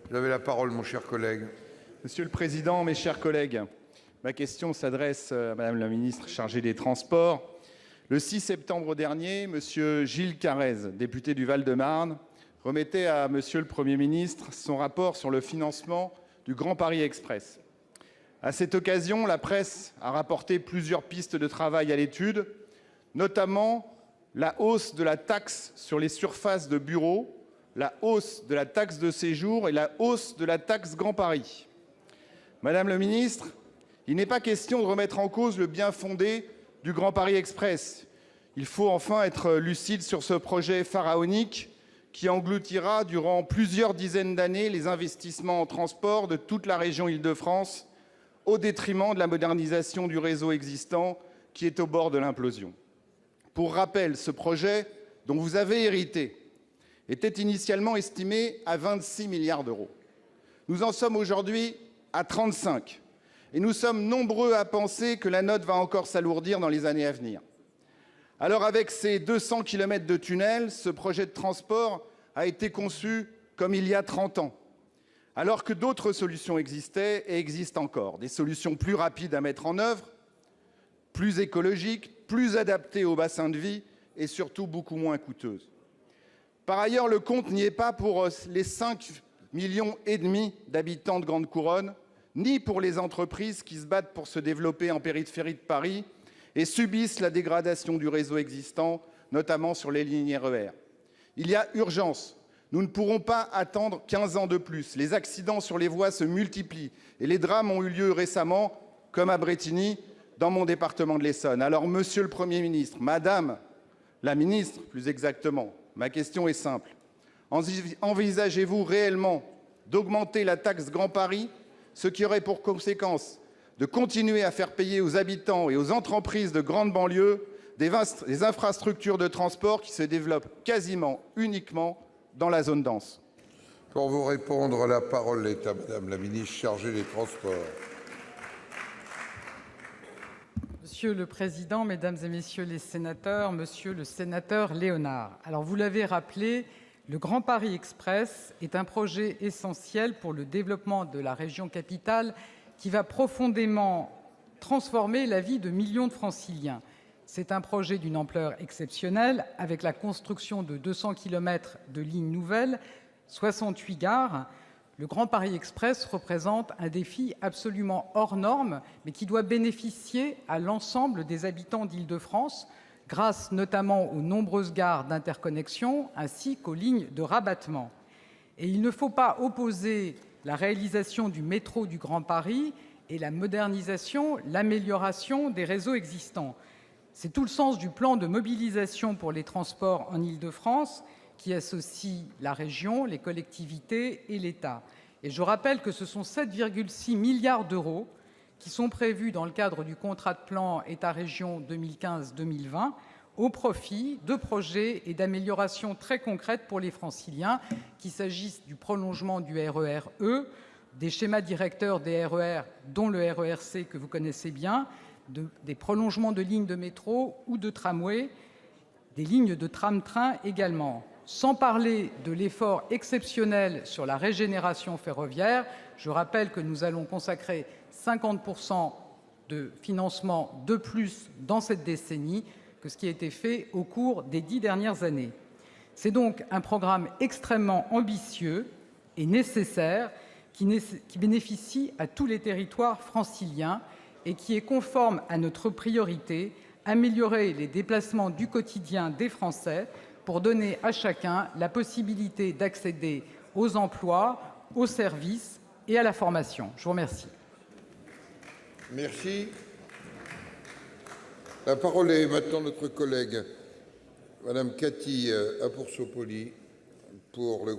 Vous avez la parole, mon cher collègue. Monsieur le Président, mes chers collègues, ma question s'adresse à Madame la ministre chargée des Transports. Le 6 septembre dernier, Monsieur Gilles Carrez, député du Val-de-Marne, remettait à Monsieur le Premier ministre son rapport sur le financement du Grand Paris Express. À cette occasion, la presse a rapporté plusieurs pistes de travail à l'étude, notamment la hausse de la taxe sur les surfaces de bureaux, la hausse de la taxe de séjour et la hausse de la taxe Grand Paris. Madame le ministre, il n'est pas question de remettre en cause le bien-fondé du Grand Paris Express. Il faut enfin être lucide sur ce projet pharaonique qui engloutira durant plusieurs dizaines d'années les investissements en transport de toute la région Île-de-France au détriment de la modernisation du réseau existant qui est au bord de l'implosion. Pour rappel, ce projet dont vous avez hérité était initialement estimé à 26 milliards d'euros. Nous en sommes aujourd'hui à 35 et nous sommes nombreux à penser que la note va encore s'alourdir dans les années à venir. Alors avec ces 200 km de tunnels, ce projet de transport a été conçu comme il y a 30 ans, alors que d'autres solutions existaient et existent encore, des solutions plus rapides à mettre en œuvre, plus écologiques, plus adaptées au bassin de vie et surtout beaucoup moins coûteuses. Par ailleurs, le compte n'y est pas pour les 5,5 millions d'habitants de Grande Couronne, ni pour les entreprises qui se battent pour se développer en périphérie de Paris et subissent la dégradation du réseau existant, notamment sur les lignes RER. Il y a urgence. Nous ne pourrons pas attendre 15 ans de plus. Les accidents sur les voies se multiplient et les drames ont eu lieu récemment, comme à Brétigny, dans mon département de l'Essonne. Alors, Monsieur le Premier ministre, Madame la ministre, plus exactement, ma question est simple. Envisagez-vous réellement d'augmenter la taxe Grand Paris, ce qui aurait pour conséquence de continuer à faire payer aux habitants et aux entreprises de grande banlieue des infrastructures de transport qui se développent quasiment uniquement dans la zone dense? Pour vous répondre, la parole est à Madame la ministre chargée des Transports. Monsieur le Président, Mesdames et Messieurs les sénateurs, Monsieur le sénateur Léonard, alors vous l'avez rappelé, le Grand Paris Express est un projet essentiel pour le développement de la région capitale qui va profondément transformer la vie de millions de Franciliens. C'est un projet d'une ampleur exceptionnelle, avec la construction de 200 km de lignes nouvelles, 68 gares. Le Grand Paris Express représente un défi absolument hors norme, mais qui doit bénéficier à l'ensemble des habitants d'Île-de-France, grâce notamment aux nombreuses gares d'interconnexion ainsi qu'aux lignes de rabattement. Et il ne faut pas opposer la réalisation du métro du Grand Paris et la modernisation, l'amélioration des réseaux existants. C'est tout le sens du plan de mobilisation pour les transports en Île-de-France qui associe la région, les collectivités et l'État. Et je rappelle que ce sont 7,6 milliards d'euros qui sont prévus dans le cadre du contrat de plan État-région 2015-2020 au profit de projets et d'améliorations très concrètes pour les Franciliens, qu'il s'agisse du prolongement du RER E, des schémas directeurs des RER, dont le RER C que vous connaissez bien, des prolongements de lignes de métro ou de tramway, des lignes de tram-train également. Sans parler de l'effort exceptionnel sur la régénération ferroviaire, je rappelle que nous allons consacrer 50% de financement de plus dans cette décennie que ce qui a été fait au cours des 10 dernières années. C'est donc un programme extrêmement ambitieux et nécessaire qui bénéficie à tous les territoires franciliens et qui est conforme à notre priorité, améliorer les déplacements du quotidien des Français pour donner à chacun la possibilité d'accéder aux emplois, aux services et à la formation. Je vous remercie. Merci. La parole est maintenant notre collègue Madame Cathy Apourceau-Poly pour le